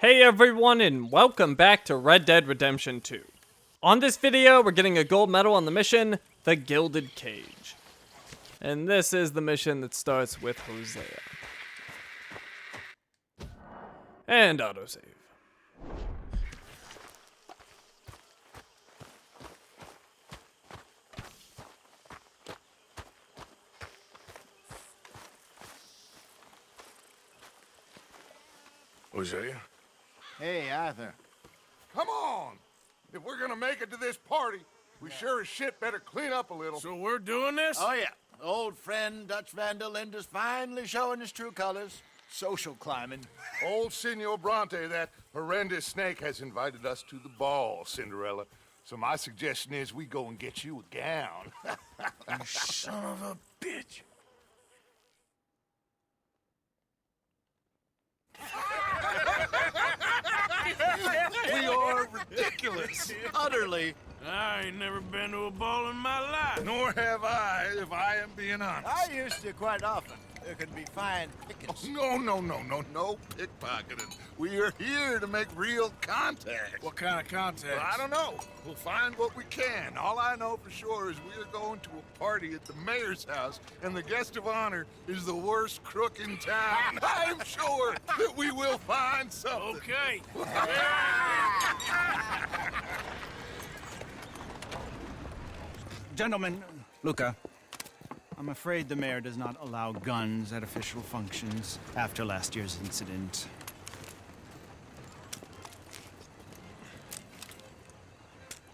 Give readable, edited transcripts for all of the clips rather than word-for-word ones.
Hey everyone, and welcome back to Red Dead Redemption 2. On this video, we're getting a gold medal on the mission, the Gilded Cage. And this is the mission that starts with Hosea. And autosave. Hosea? Hey, Arthur. Come on! If we're gonna make it to this party, we sure as shit better clean up a little. So we're doing this? Oh, yeah. Old friend Dutch Van der Linde's finally showing his true colors. Social climbing. Old Senor Bronte, that horrendous snake, has invited us to the ball, Cinderella. So my suggestion is we go and get you a gown. You son of a bitch. We are ridiculous. Utterly. I ain't never been to a ball in my life. Nor have I, if I am being honest. I used to quite often. There can be fine pickings. No pickpocketing. We are here to make real contact. What kind of contact? Well, I don't know. We'll find what we can. All I know for sure is we are going to a party at the mayor's house, and the guest of honor is the worst crook in town. I'm sure that we will find something. Okay. Gentlemen, Luca, I'm afraid the mayor does not allow guns at official functions after last year's incident.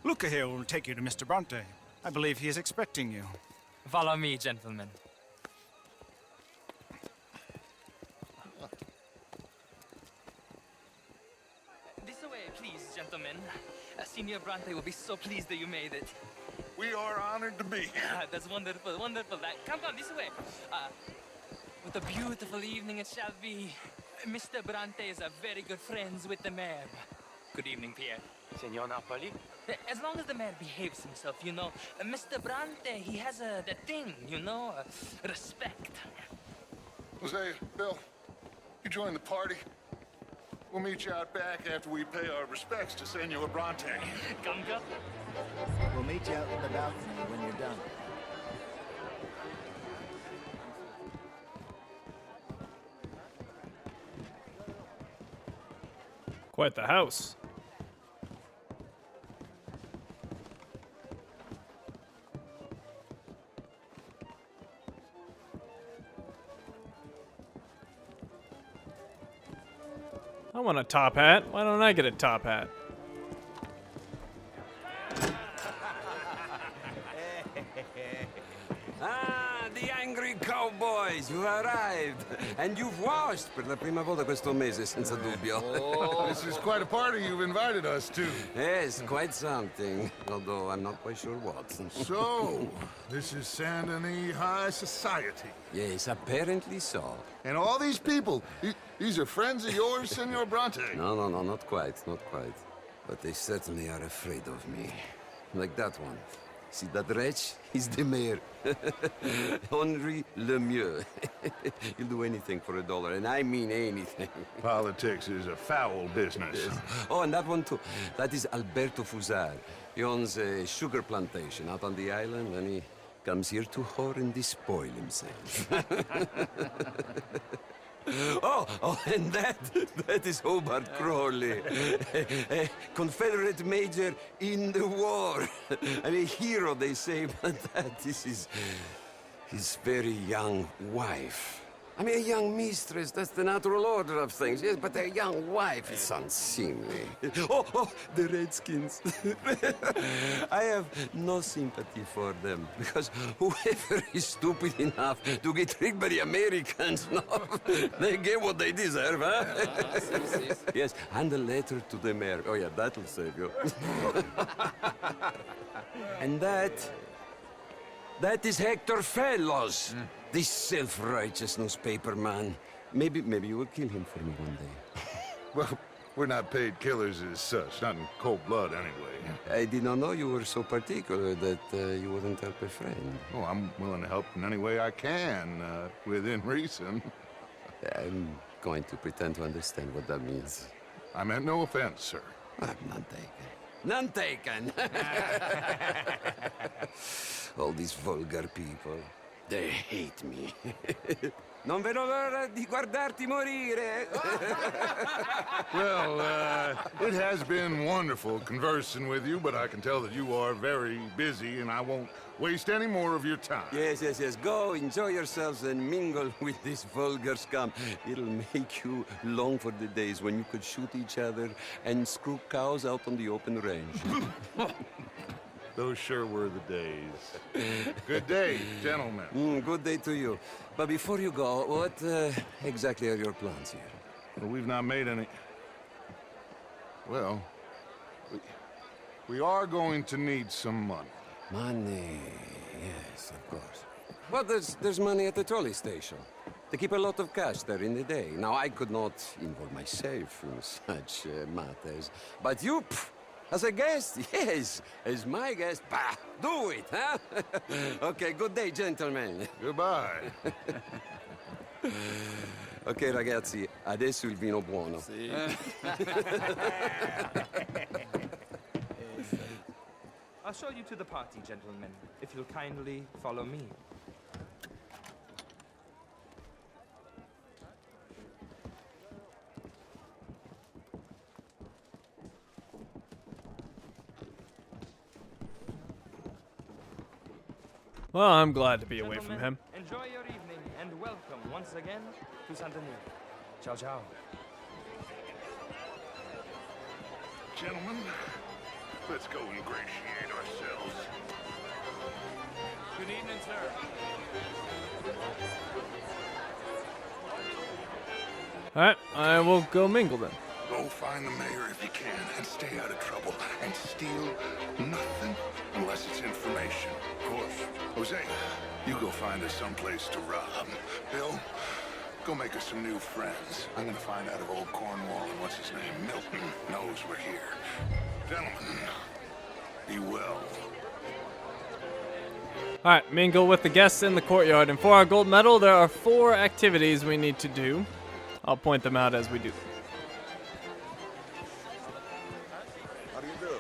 Luca here will take you to Mr. Bronte. I believe he is expecting you. Follow me, gentlemen. This way, please, gentlemen. Senior Bronte will be so pleased that you made it. We are honored to be here. That's wonderful, wonderful. Come this way. What a beautiful evening it shall be. Mr. Bronte is a very good friends with the mayor. Good evening, Pierre. Senor Napoli? As long as the mayor behaves himself, you know. Mr. Bronte, he has that thing, you know, respect. Hosea, Bill, you join the party. We'll meet you out back after we pay our respects to Senor Bronte. Come. We'll meet you out in the balcony when you're done. Quite the house. I want a top hat. Why don't I get a top hat? Ah, the angry cowboys, you arrived. And you've washed per la prima volta questo mese, senza dubbio. This is quite a party you've invited us to. Yes, quite something. Although I'm not quite sure what. So, this is Saint Denis High Society. Yes, apparently so. And all these people, these are friends of yours, Senor Bronte? No, not quite, not quite. But they certainly are afraid of me. Like that one. See that wretch? He's the mayor. Henri Lemieux. He'll do anything for $1, and I mean anything. Politics is a foul business. Yes. Oh, and that one too. That is Alberto Fusar. He owns a sugar plantation out on the island, and he comes here to whore and despoil himself. Oh, and that is Hobart Crawley, a Confederate major in the war, and a hero, they say, but that is his very young wife. I mean, a young mistress, that's the natural order of things, yes, but a young wife is unseemly. Oh, the Redskins. I have no sympathy for them, because whoever is stupid enough to get tricked by the Americans, no, they get what they deserve, huh? Yes, and a letter to the mayor. Oh, yeah, that'll save you. And that is Hector Fellows. This self-righteous newspaper man. Maybe you will kill him for me one day. Well, we're not paid killers as such, not in cold blood anyway. I did not know you were so particular that you wouldn't help a friend. Oh, I'm willing to help in any way I can, within reason. I'm going to pretend to understand what that means. I meant no offense, sir. None taken. None taken. All these vulgar people. They hate me. Non vedo l'ora di guardarti morire. Well, it has been wonderful conversing with you, but I can tell that you are very busy, and I won't waste any more of your time. Yes. Go, enjoy yourselves, and mingle with this vulgar scum. It'll make you long for the days when you could shoot each other and screw cows out on the open range. Those sure were the days. Good day, gentlemen. Good day to you. But before you go, what exactly are your plans here? Well, we've not made any... Well, we are going to need some money. Money, yes, of course. Well, there's money at the trolley station. They keep a lot of cash there in the day. Now, I could not involve myself in such matters. But you, as a guest, yes, as my guest, bah, do it, huh? Okay, good day, gentlemen. Goodbye. Ok, ragazzi, adesso il vino buono. I'll show you to the party, gentlemen, if you'll kindly follow me. Well, I'm glad to be away from Gentlemen, him. Enjoy your evening and welcome once again to Santa New. Ciao, ciao. Gentlemen, let's go ingratiate ourselves. Good evening, sir. Alright, I will go mingle then. Go find the mayor if you can, and stay out of trouble, and steal nothing unless it's information. Of course. Jose, you go find us someplace to rob. Bill, go make us some new friends. I'm gonna find out if old Cornwall and what's his name, Milton, knows we're here. Gentlemen, be well. Alright, mingle with the guests in the courtyard. And for our gold medal, there are 4 activities we need to do. I'll point them out as we do. How do you do?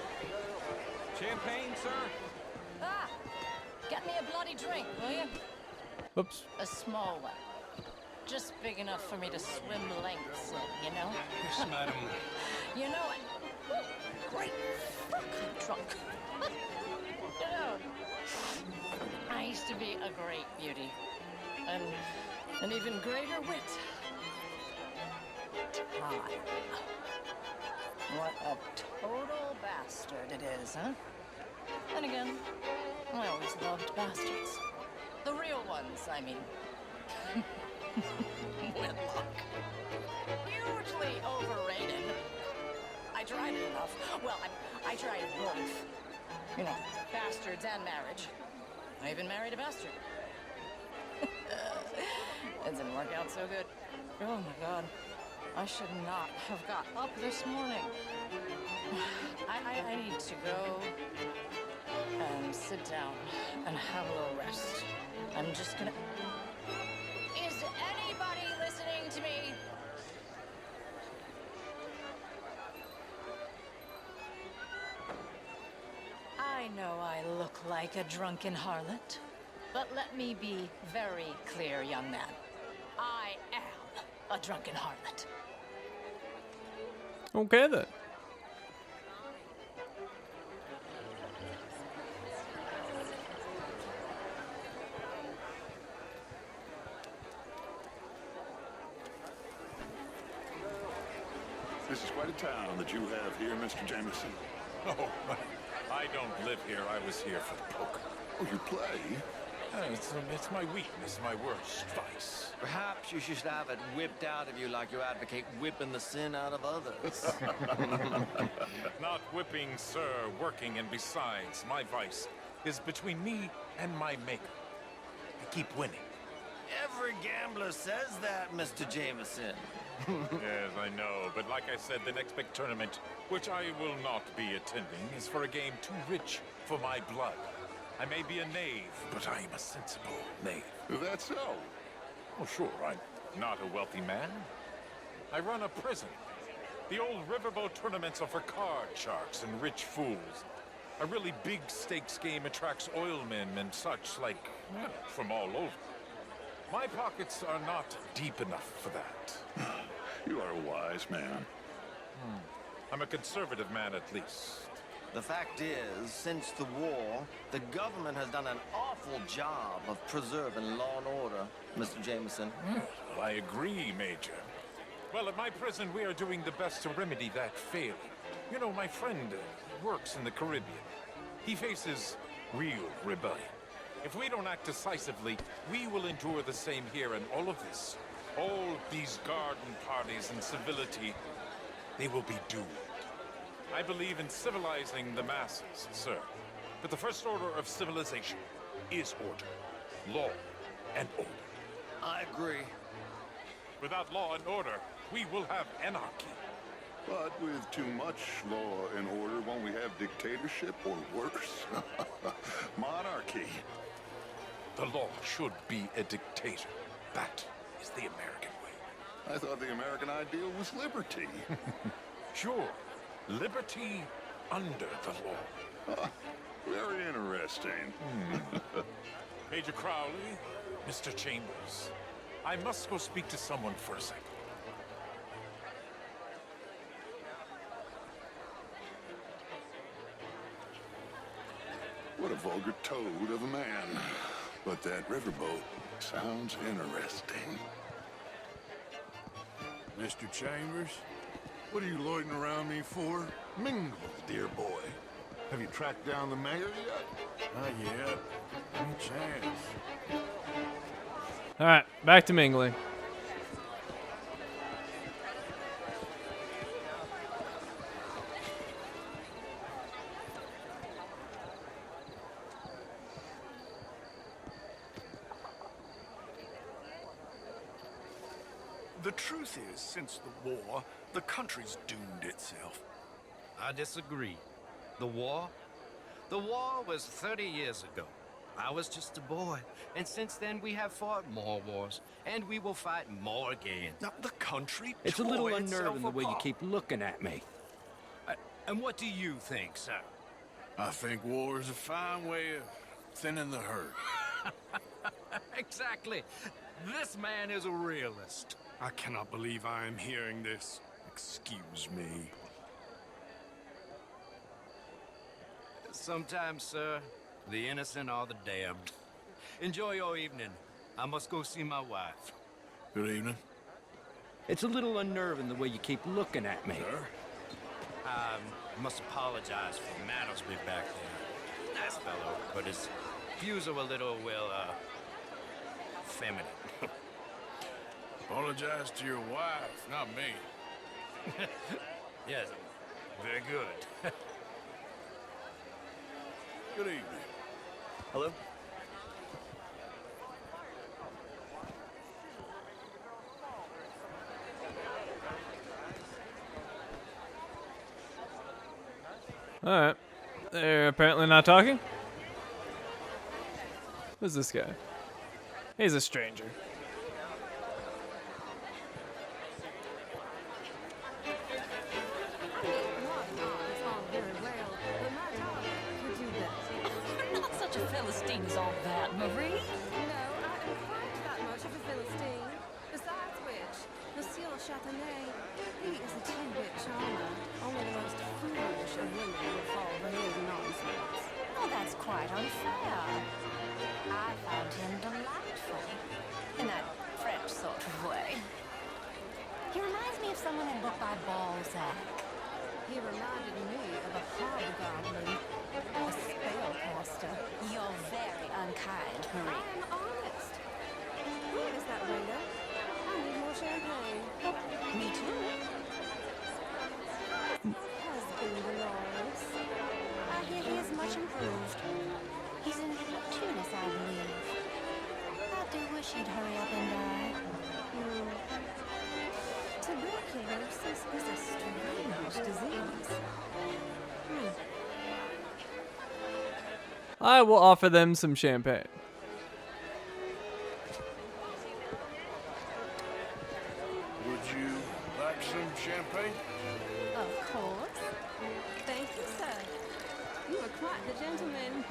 Champagne, sir? Ah, get me a bloody drink, will you? Oops. A small one. Just big enough for me to swim lengths in, you know? Yes, madam. You know it. Great fuck, I'm drunk. You know, I used to be a great beauty. And an even greater wit. Time. What a total bastard it is, huh? Then again, I always loved bastards. The real ones, I mean. Whitlock. Hugely overrated. I tried it enough. Well, I tried both. You know, bastards and marriage. I even married a bastard. It didn't work out so good. Oh my god. I should not have got up this morning. I need to go and sit down and have a little rest. I'm just gonna... Is anybody listening to me? I know I look like a drunken harlot, but let me be very clear, young man. I am a drunken harlot. Okay then. This is quite a town that you have here, Mr. Jameson. Oh, I don't live here. I was here for poker. Oh, you play? It's my weakness, my worst vice. Perhaps you should have it whipped out of you like you advocate whipping the sin out of others. Not whipping, sir, working, and besides, my vice is between me and my maker. I keep winning. Every gambler says that, Mr. Jameson. Yes, I know, but like I said, the next big tournament, which I will not be attending, is for a game too rich for my blood. I may be a knave, but I am a sensible knave. That's so. Oh, sure, I'm not a wealthy man. I run a prison. The old riverboat tournaments are for card sharks and rich fools. A really big stakes game attracts oilmen and such, like, well, from all over. My pockets are not deep enough for that. You are a wise man. I'm a conservative man, at least. The fact is, since the war, the government has done an awful job of preserving law and order, Mr. Jameson. Well, I agree, Major. Well, at my prison, we are doing the best to remedy that failing. You know, my friend works in the Caribbean. He faces real rebellion. If we don't act decisively, we will endure the same here, and all of this, all these garden parties and civility, they will be doomed. I believe in civilizing the masses, sir. But the first order of civilization is order. Law and order. I agree. Without law and order, we will have anarchy. But with too much law and order, won't we have dictatorship or worse? Monarchy. The law should be a dictator. That is the American way. I thought the American ideal was liberty. Sure, liberty under the law. Very interesting. Major Crowley, Mr. Chambers, I must go speak to someone for a second. What a vulgar toad of a man. But that riverboat sounds interesting. Mr. Chambers, what are you loitering around me for? Mingle, dear boy. Have you tracked down the mayor yet? Not yet. No chance. Alright, back to Mingling. The truth is, since the war, the country's doomed itself. I disagree. The war? The war was 30 years ago. I was just a boy, and since then we have fought more wars, and we will fight more again. Now, the country It's a little tore unnerving itself the way you apart. keep looking at me. And what do you think, sir? I think war is a fine way of thinning the herd. Exactly. This man is a realist. I cannot believe I am hearing this. Excuse me. Sometimes, sir, the innocent are the damned. Enjoy your evening. I must go see my wife. Good evening. It's a little unnerving the way you keep looking at me. Sir? I must apologize for Mattersby back there. Nice fellow, but his views are a little, well, feminine. Apologize to your wife, not me. Yes, very good. Good evening. Hello? Alright. They're apparently not talking. Who's this guy? He's a stranger. Not such a Philistine as all that, Marie. No, I am quite that much of a Philistine. Besides which, Monsieur Châtenay, he is a two-bit charmer. Only the most foolish of women would fall for his nonsense. Oh, that's quite unfair. I found him delightful. In that French sort of way. He reminds me of someone in book by Balzac. He reminded me of a hobgoblin, a spellcaster. You're very unkind, I Marie. am honest. Where is that waiter? I need more champagne. Me too. Husband Dolores. I hear he is much improved. He's in Tunis, I believe. I do wish he'd hurry up and die. Tuberculosis is a strange disease. I will offer them some champagne. Would you like some champagne? Of course. Thank you, sir. You are quite the gentleman.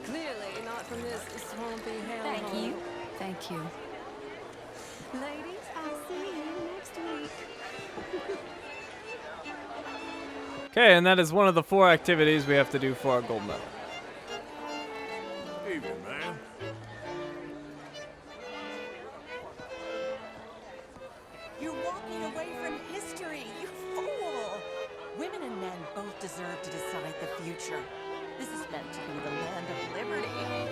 Clearly not from this swampy hellhole. Thank you. Thank you. Ladies, I'll see you next week. Okay, and that is one of the 4 activities we have to do for our gold medal. Evening, man. You're walking away from history, you fool! Women and men both deserve to decide the future. This is meant to be the land of liberty,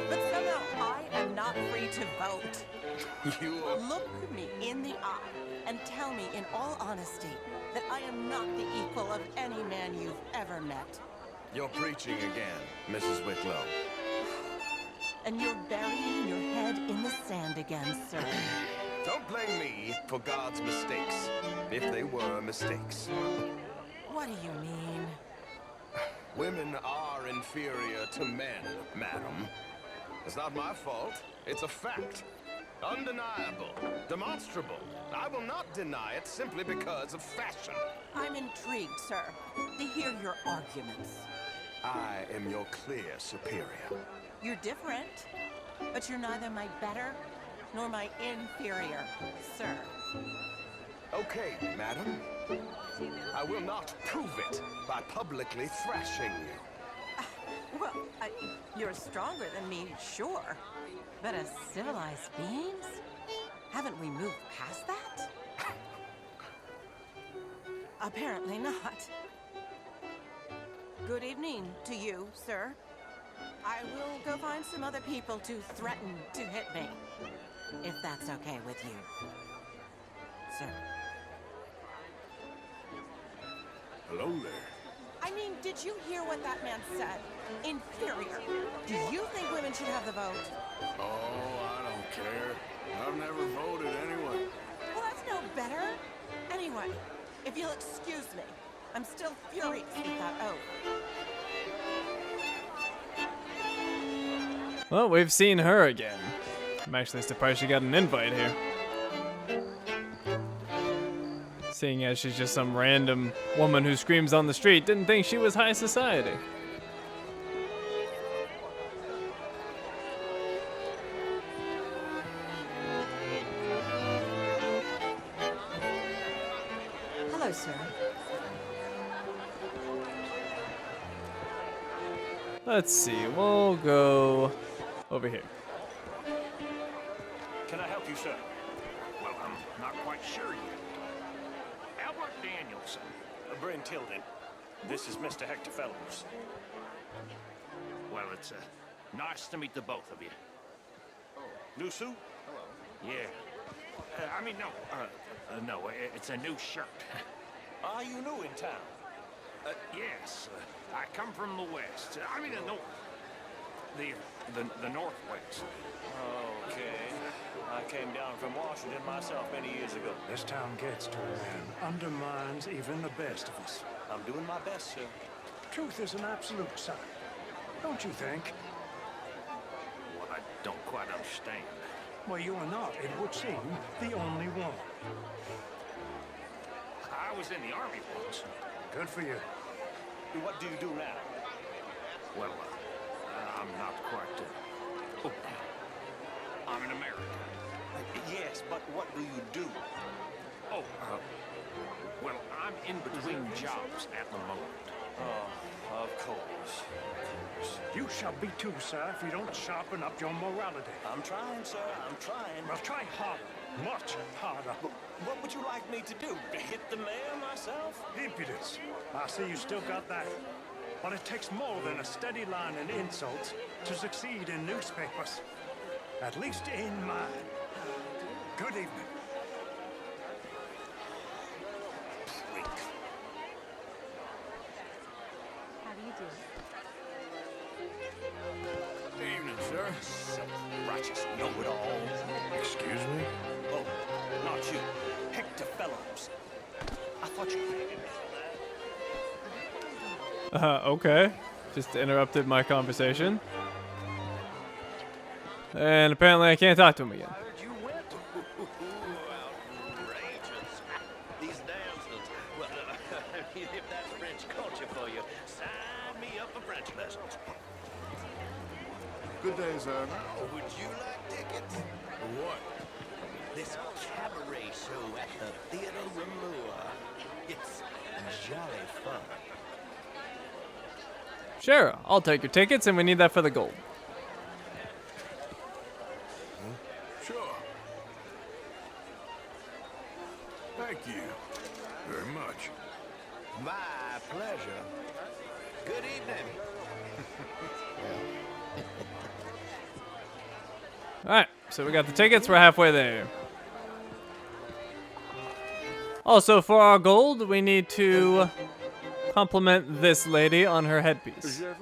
but somehow I am not free to vote. Look me in the eye and tell me in all honesty that I am not the equal of any man you've ever met. You're preaching again, Mrs. Wicklow. And you're burying your head in the sand again, sir. Don't blame me for God's mistakes, if they were mistakes. What do you mean? Women are inferior to men, madam. It's not my fault. It's a fact. Undeniable. Demonstrable. I will not deny it simply because of fashion. I'm intrigued, sir, to hear your arguments. I am your clear superior. You're different, but you're neither my better nor my inferior, sir. Okay, madam. I will not prove it by publicly thrashing you. Well, you're stronger than me, sure. But as civilized beings? Haven't we moved past that? Apparently not. Good evening to you, sir. I will go find some other people to threaten to hit me, if that's okay with you, sir. Hello there. I mean, did you hear what that man said? Inferior. Do you think women should have the vote? Oh, I don't care. I've never voted anyway. Well, that's no better. Anyway, if you'll excuse me, I'm still furious with that oath. Well, we've seen her again. I'm actually surprised she got an invite here. Seeing as she's just some random woman who screams on the street, didn't think she was high society. Hello, sir. Let's see, we'll go over here. Can I help you, sir? Well, I'm not quite sure yet. Albert Danielson. Bryn Tilden. This is Mr. Hector Fellows. Well, it's nice to meet the both of you. New suit? Hello. Yeah. No, it's a new shirt. Are you new in town? Yes. I come from the west. The north. The northwest. Okay. I came down from Washington myself many years ago. This town gets to a man, undermines even the best of us. I'm doing my best, sir. Truth is an absolute, son. Don't you think? Well, I don't quite understand. Well, you are not, it would seem, the only one. I was in the army once. Good for you. What do you do now? Well, I'm not quite... I'm an American. Yes, but what do you do? Oh, well, I'm in between jobs at the moment. Oh, of course. You shall be too, sir, if you don't sharpen up your morality. I'm trying, sir. I'm trying. Well, try harder. Much harder. But what would you like me to do? To hit the mayor myself? Impudence. I see you still got that. But it takes more than a steady line in insults to succeed in newspapers. At least in mine. Good evening. How do you do? Evening, sir. Self-righteous know-it-all. Excuse me? Oh, not you. Hector Fellows. I thought you hated me. Okay. Just interrupted my conversation. And apparently I can't talk to him again. Outrageous. These damsels, well, if that's French culture for you, sign me up for French lessons. Good day, sir. Would you like tickets? What? This cabaret show at the Theater Ramua. It's jolly fun. Sure, I'll take your tickets, and we need that for the gold. Sure. Thank you very much. My pleasure. Good evening. Alright, so we got the tickets, we're halfway there. Also, for our gold, we need to compliment this lady on her headpiece. It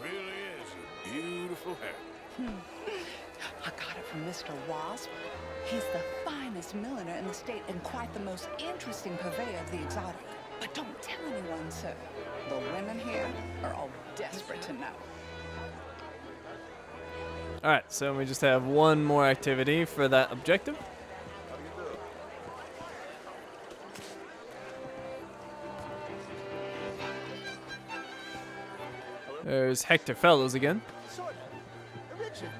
really is a beautiful hat. I got it from Mr. Wasp. He's the finest milliner in the state and quite the most interesting purveyor of the exotic. But don't tell anyone, sir. The women here are all desperate to know. Alright, so we just have one more activity for that objective. There's Hector Fellows again. Sort of. Originally.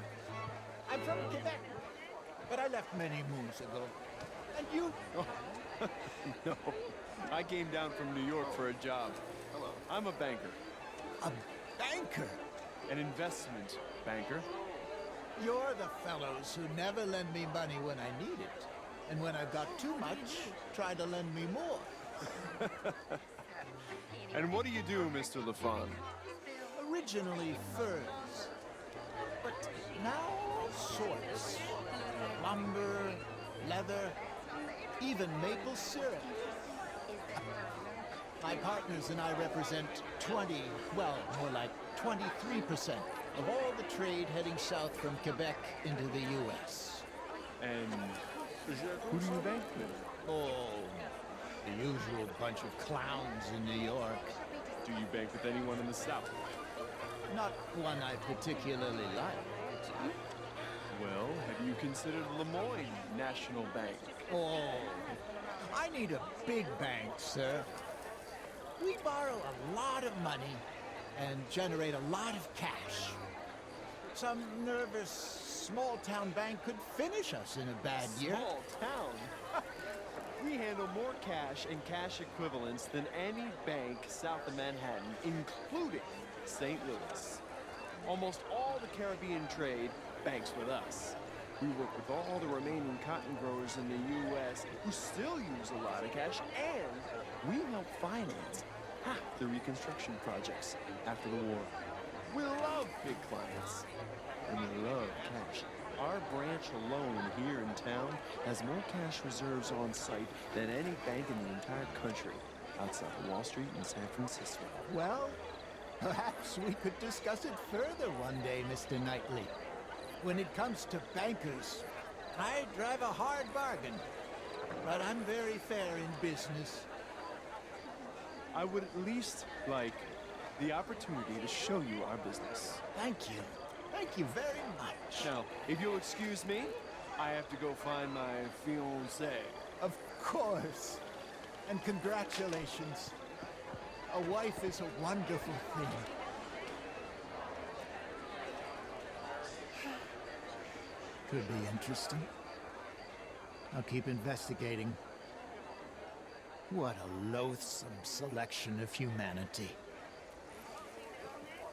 I'm from Quebec, but I left many moons ago. And you? No, I came down from New York for a job. Hello. I'm a banker. A banker? An investment banker. You're the fellows who never lend me money when I need it. And when I've got too much, try to lend me more. And what do you do, Mr. LaFon? Originally furs, but now sorts. Lumber, leather, even maple syrup. My partners and I represent 20, well, more like 23% of all the trade heading south from Quebec into the U.S. And who do you bank with? Oh, the usual bunch of clowns in New York. Do you bank with anyone in the South? Not one I particularly like. Well, have you considered Lemoyne National Bank? Oh, I need a big bank, sir. We borrow a lot of money and generate a lot of cash. Some nervous small-town bank could finish us in a bad year. Small town? We handle more cash and cash equivalents than any bank south of Manhattan, including St. Louis. Almost all the Caribbean trade banks with us. We work with all the remaining cotton growers in the U.S. who still use a lot of cash, and we help finance half the reconstruction projects after the war. We love big clients, and we love cash. Our branch alone here in town has more cash reserves on site than any bank in the entire country, outside of Wall Street and San Francisco. Well, perhaps we could discuss it further one day, Mr. Knightley. When it comes to bankers, I drive a hard bargain, but I'm very fair in business. I would at least like the opportunity to show you our business. Thank you. Thank you very much. Now, if you'll excuse me, I have to go find my fiancée. Of course. And congratulations. A wife is a wonderful thing. Could be interesting. I'll keep investigating. What a loathsome selection of humanity.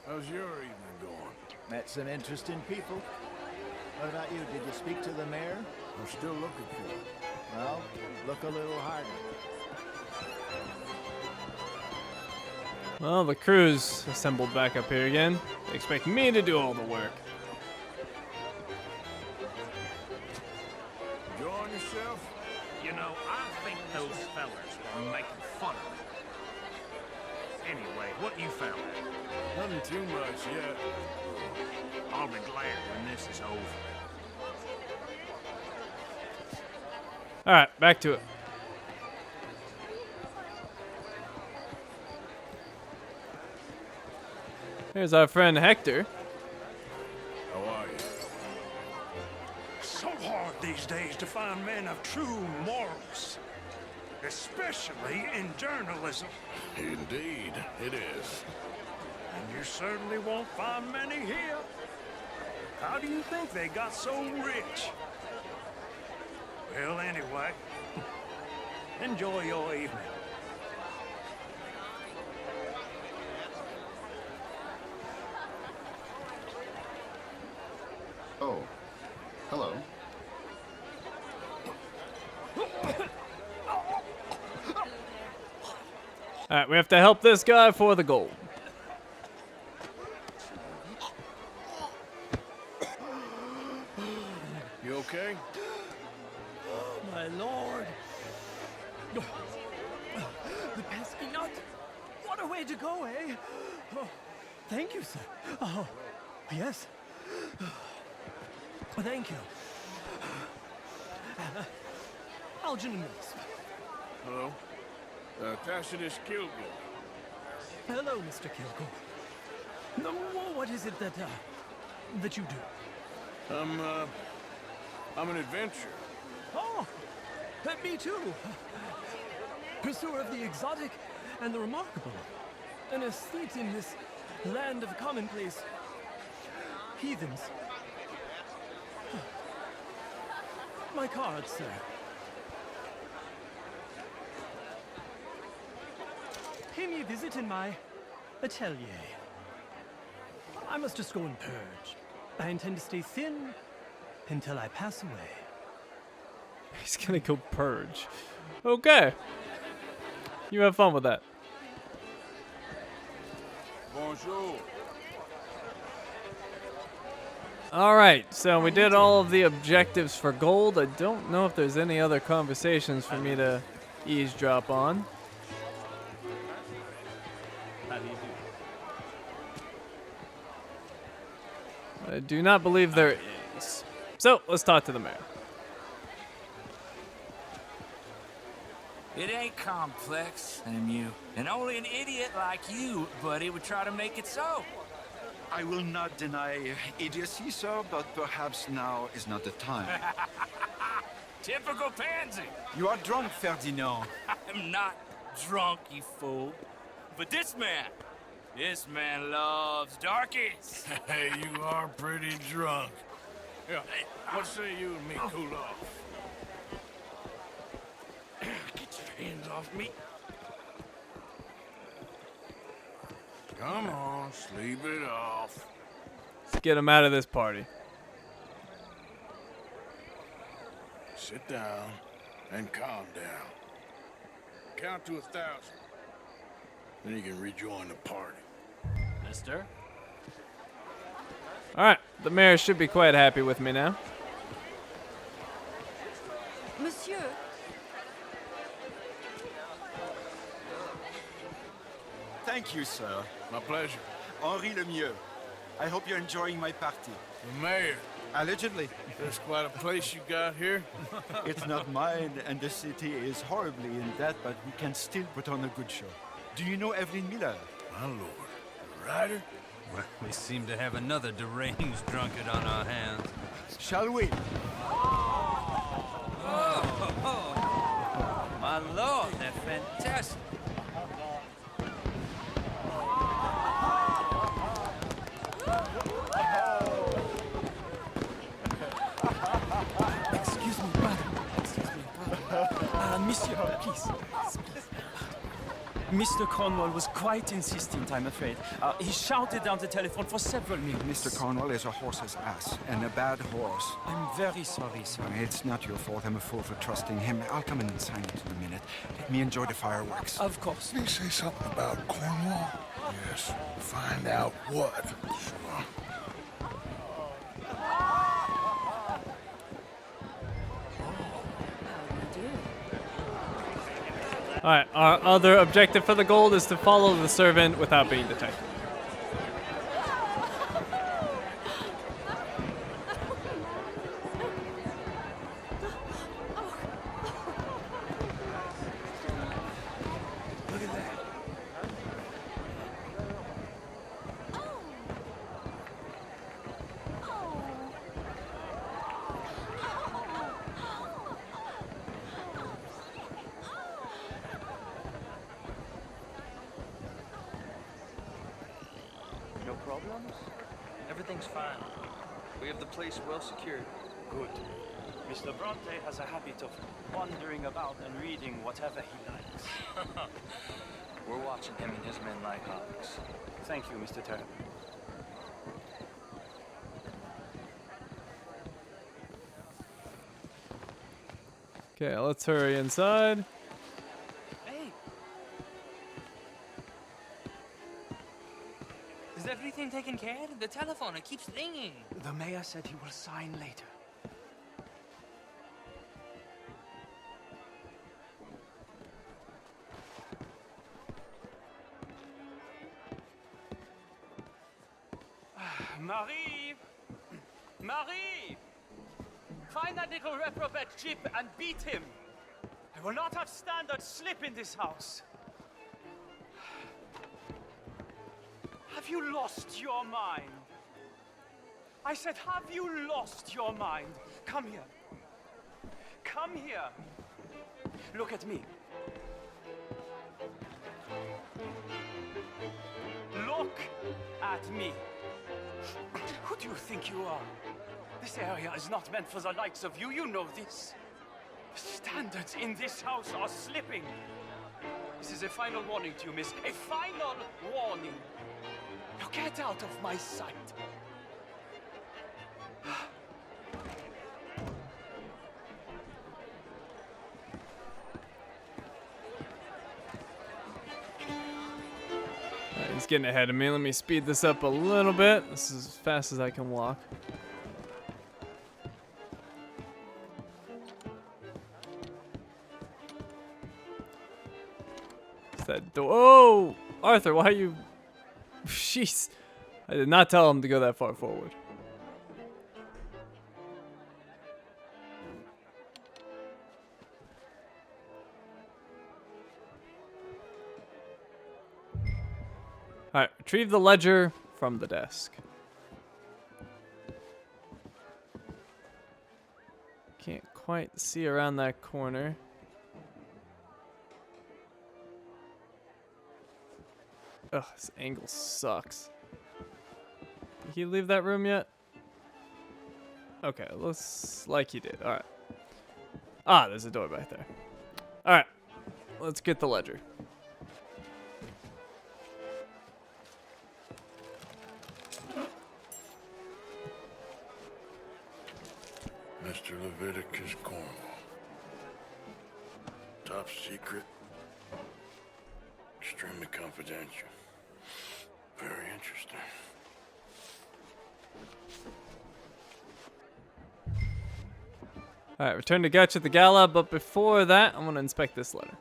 How's your evening going? Met some interesting people. What about you? Did you speak to the mayor? I'm still looking for it. Well, look a little harder. Well, the crew's assembled back up here again. They expect me to do all the work. Enjoying yourself? You know, I think those fellas were making fun of me. Anyway, what you found? Nothing too much yet. I'll be glad when this is over. Alright, back to it. Here's our friend Hector. How are you? So hard these days to find men of true morals. especially in journalism. Indeed, it is. And you certainly won't find many here. How do you think they got so rich? Well, anyway, enjoy your evening. Oh, hello. Alright, we have to help this guy for the gold. You okay? Oh, my lord. The pesky nut. What a way to go, eh? Oh, thank you, sir. Oh, yes. Thank you. Algernon Mills. Hello? Tacitus Kilgore. Hello, Mr. Kilgore. No, what is it that you do? I'm an adventurer. Oh, me too. Pursuer of the exotic and the remarkable. An aesthete in this land of commonplace heathens. My card, sir. Pay me a visit in my atelier. I must just go and purge. I intend to stay thin until I pass away. He's gonna go purge. Okay. You have fun with that. Bonjour. Alright, so we did all of the objectives for gold. I don't know if there's any other conversations for me to eavesdrop on. How do you do? I do not believe there is. So, let's talk to the mayor. It ain't complex, MU. And only an idiot like you, buddy, would try to make it so. I will not deny idiocy, sir, but perhaps now is not the time. Typical pansy. You are drunk, Ferdinand. I'm not drunk, you fool. But this man loves darkies. Hey, you are pretty drunk. Yeah, what say you and me cool off? Get your hands off me. Come on, sleep it off. Let's get him out of this party. Sit down and calm down. Count to 1,000. Then you can rejoin the party. Mister? Alright, the mayor should be quite happy with me now. Monsieur, Thank you, sir. My pleasure. Henri Lemieux. I hope you're enjoying my party. The mayor. Allegedly. There's quite a place you got here. It's not mine, and the city is horribly in debt, but we can still put on a good show. Do you know Evelyn Miller? My lord. The writer? Well, we seem to have another deranged drunkard on our hands. Shall we? My lord, they're fantastic. Excuse me, brother. Monsieur, please. Mr. Cornwall was quite insistent, I'm afraid. He shouted down the telephone for several minutes. Mr. Cornwall is a horse's ass, and a bad horse. I'm very sorry, sir. It's not your fault. I'm a fool for trusting him. I'll come in and sign it in a minute. Let me enjoy the fireworks. Of course. Did he say something about Cornwall? Yes. Find out what. Sure. Alright, our other objective for the gold is to follow the servant without being detected. Look at that. problems? Everything's fine. We have the place well secured. Good. Mr. Bronte has a habit of wandering about and reading whatever he likes. We're watching him and his men like hawks. Thank you, Mr. Turner. Okay, let's hurry inside. Hey! Is everything taken care of? The telephone, it keeps ringing. The mayor said he will sign later. Marie! Marie! Find that little reprobate Chip and beat him. I will not have standard slip in this house. Have you lost your mind? I said, have you lost your mind? Come here. Come here. Look at me. Look at me. Who do you think you are? This area is not meant for the likes of you. You know this. The standards in this house are slipping. This is a final warning to you, miss. A final warning. Now get out of my sight. Alright, he's getting ahead of me. Let me speed this up a little bit. This is as fast as I can walk. That door. Oh, Arthur, why are you? Jeez, I did not tell him to go that far forward. All right, retrieve the ledger from the desk. Can't quite see around that corner. Ugh, this angle sucks. Did he leave that room yet? Okay, looks like he did. Alright. Ah, there's a door back there. Alright, let's get the ledger. Mr. Leviticus Cornwall. Top secret. Extremely confidential. Very interesting. Alright, return to Gutch at the gala, but before that, I want to inspect this letter.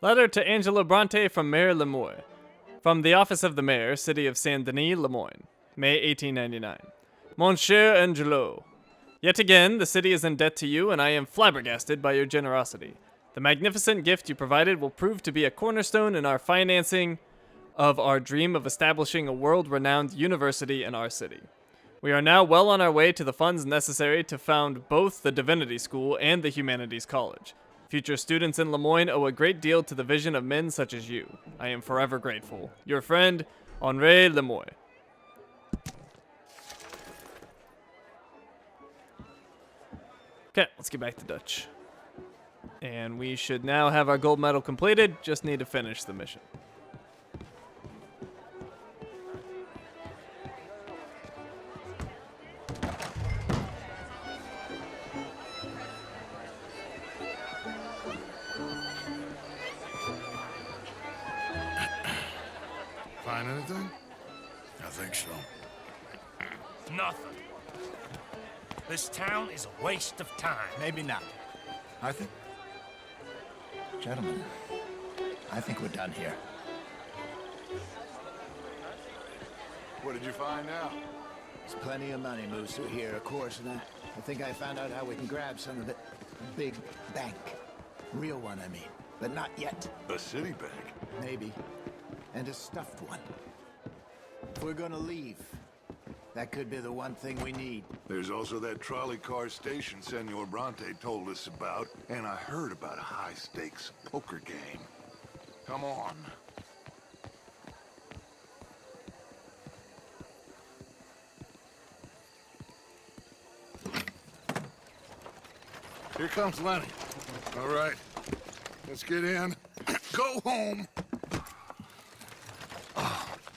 Letter to Angelo Bronte from Mayor Lemoyne. From the office of the mayor, city of Saint Denis, Lemoyne, May 1899. Mon cher Angelo, yet again, the city is in debt to you, and I am flabbergasted by your generosity. The magnificent gift you provided will prove to be a cornerstone in our financing of our dream of establishing a world-renowned university in our city. We are now well on our way to the funds necessary to found both the Divinity School and the Humanities College. Future students in Lemoyne owe a great deal to the vision of men such as you. I am forever grateful. Your friend, Henri Lemoyne. Okay, let's get back to Dutch. And we should now have our gold medal completed. Just need to finish the mission. Find anything? I think so. Nothing. This town is a waste of time. Maybe not. Arthur? Gentlemen, I think we're done here. What did you find out? There's plenty of money moves through here, of course, and I think I found out how we can grab some of it. A big bank. Real one, I mean. But not yet. A city bank? Maybe. And a stuffed one. If we're gonna leave, that could be the one thing we need. There's also that trolley car station Senor Bronte told us about, and I heard about a high-stakes poker game. Come on. Here comes Lenny. All right, let's get in. Go home.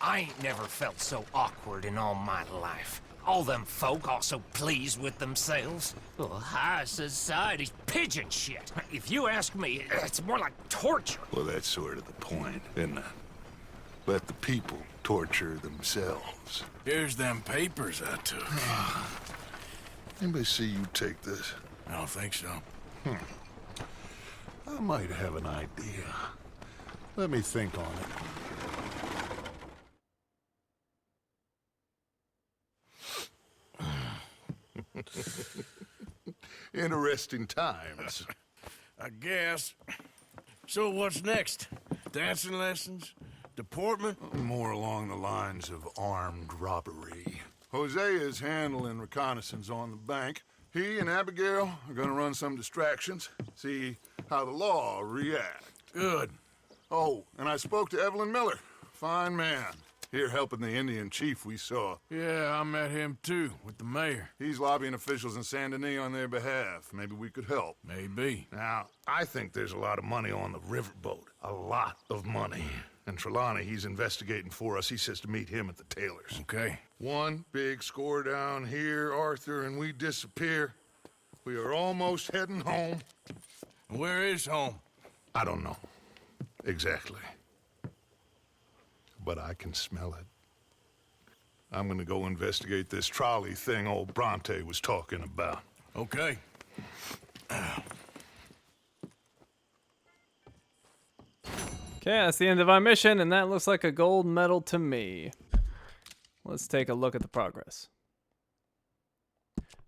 I ain't never felt so awkward in all my life. All them folk all so pleased with themselves. Oh, high society's pigeon shit. If you ask me, it's more like torture. Well, that's sort of the point, isn't it? Let the people torture themselves. Here's them papers I took. Anybody see you take this? I don't think so. I might have an idea. Let me think on it. Interesting times. I guess. So what's next? Dancing lessons? Deportment? More along the lines of armed robbery. Hosea is handling reconnaissance on the bank. He and Abigail are gonna run some distractions, see how the law reacts. Good. Oh, and I spoke to Evelyn Miller. Fine man. Here helping the Indian chief we saw. Yeah, I met him too, with the mayor. He's lobbying officials in Saint Denis on their behalf. Maybe we could help. Maybe. Now, I think there's a lot of money on the riverboat. A lot of money. And Trelawney, he's investigating for us. He says to meet him at the Taylor's. Okay. One big score down here, Arthur, and we disappear. We are almost heading home. Where is home? I don't know. Exactly. But I can smell it. I'm gonna go investigate this trolley thing old Bronte was talking about. Okay. Okay, that's the end of our mission, and that looks like a gold medal to me. Let's take a look at the progress.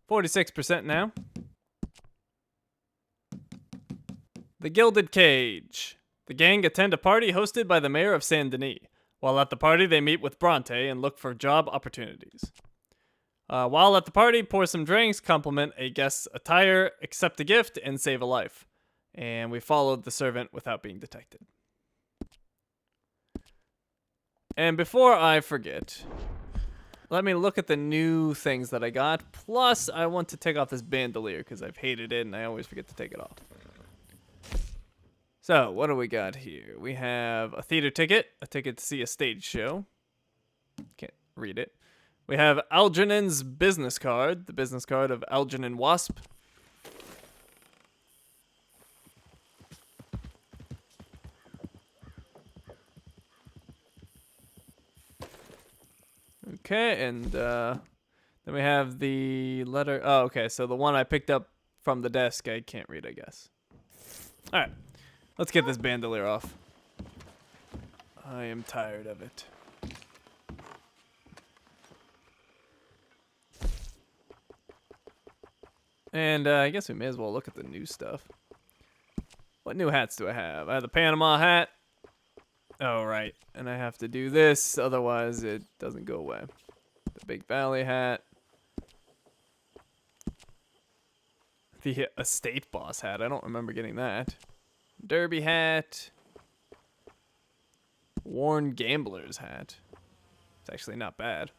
46% now. The Gilded Cage. The gang attend a party hosted by the mayor of Saint Denis. While at the party, they meet with Bronte and look for job opportunities. While at the party, pour some drinks, compliment a guest's attire, accept a gift, and save a life. And we followed the servant without being detected. And before I forget, let me look at the new things that I got. Plus, I want to take off this bandolier because I've hated it and I always forget to take it off. So, what do we got here? We have a theater ticket, a ticket to see a stage show. Can't read it. We have Algernon's business card, the business card of Algernon Wasp. Okay, and then we have the letter. Oh, okay, so the one I picked up from the desk, I can't read, I guess. All right, let's get this bandolier off. I am tired of it. And I guess we may as well look at the new stuff. What new hats do I have? I have the Panama hat. Oh, right. And I have to do this, otherwise it doesn't go away. The Big Valley hat. The estate boss hat. I don't remember getting that. Derby hat. Worn Gambler's hat. It's actually not bad.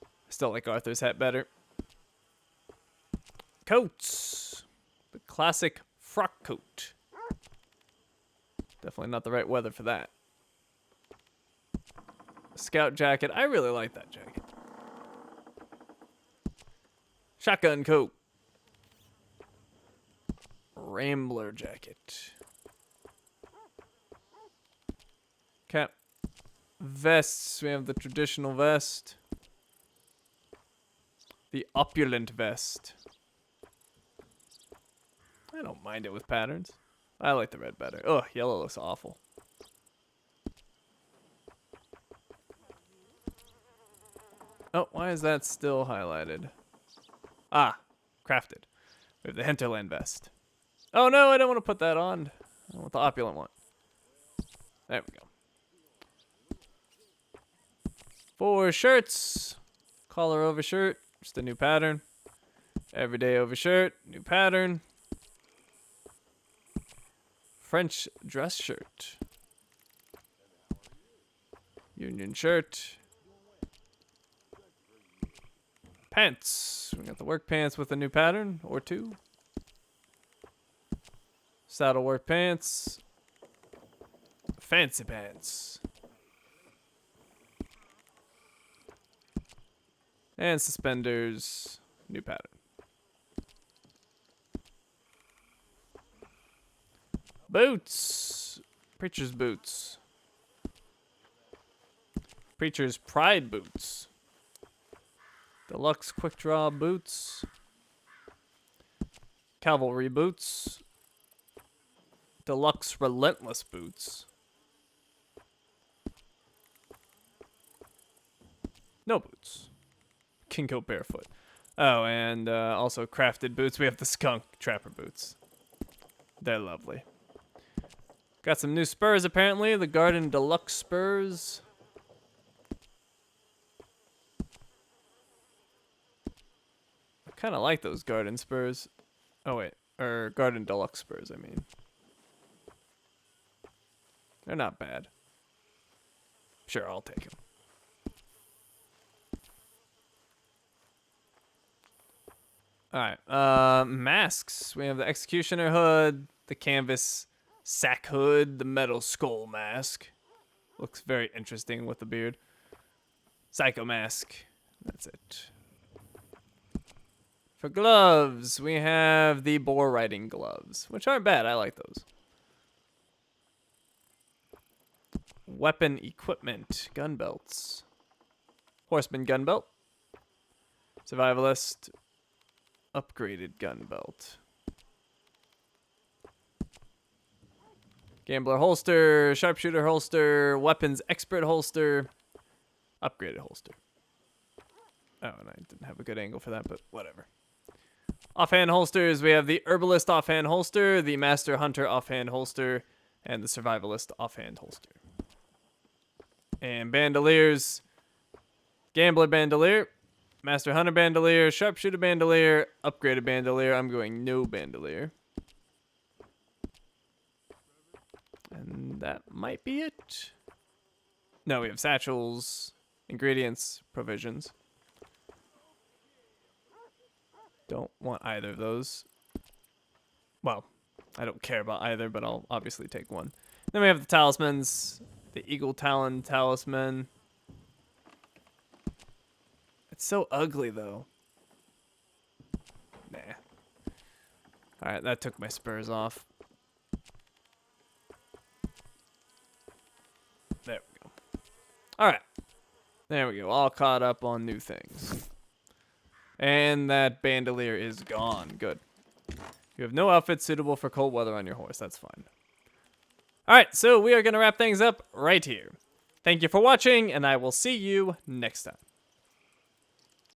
I still like Arthur's hat better. Coats. The classic frock coat. Definitely not the right weather for that. Scout jacket. I really like that jacket. Shotgun coat. Rambler jacket. Cap. Vests. We have the traditional vest. The opulent vest. I don't mind it with patterns. I like the red better. Ugh, yellow looks awful. Oh, why is that still highlighted? Ah, crafted. We have the hinterland vest. Oh no, I don't want to put that on. I want the opulent one. There we go. 4 shirts. Collar overshirt. Just a new pattern. Everyday overshirt. New pattern. French dress shirt. Union shirt. Pants. We got the work pants with a new pattern or 2. Saddle work pants. Fancy pants. And suspenders. New pattern. Boots. Preacher's boots. Preacher's Pride boots. Deluxe quick draw boots. Cavalry boots. Deluxe relentless boots. No boots. Can go barefoot. Oh, and also crafted boots. We have the skunk trapper boots. They're lovely. Got some new spurs apparently. The Garden Deluxe spurs. I kind of like those garden spurs. Oh wait, or Garden Deluxe spurs, I mean. They're not bad. Sure, I'll take them. Alright, masks. We have the Executioner hood, the canvas sack hood, the metal skull mask. Looks very interesting with the beard. Psycho mask. That's it. For gloves, we have the boar riding gloves, which aren't bad. I like those. Weapon equipment, gun belts. Horseman gun belt. Survivalist, upgraded gun belt. Gambler holster, sharpshooter holster, weapons expert holster, upgraded holster. Oh, and I didn't have a good angle for that, but whatever. Offhand holsters, we have the herbalist offhand holster, the master hunter offhand holster, and the survivalist offhand holster. And bandoliers, gambler bandolier, master hunter bandolier, sharpshooter bandolier, upgraded bandolier. I'm going no bandolier. And that might be it. No, we have satchels, ingredients, provisions. Don't want either of those. Well, I don't care about either, but I'll obviously take one. Then we have the talismans, the Eagle Talon talisman. It's so ugly, though. Nah. Alright, that took my spurs off. There we go. Alright. There we go. All caught up on new things. And that bandolier is gone. Good. You have no outfit suitable for cold weather on your horse. That's fine. Alright, so we are going to wrap things up right here. Thank you for watching, and I will see you next time.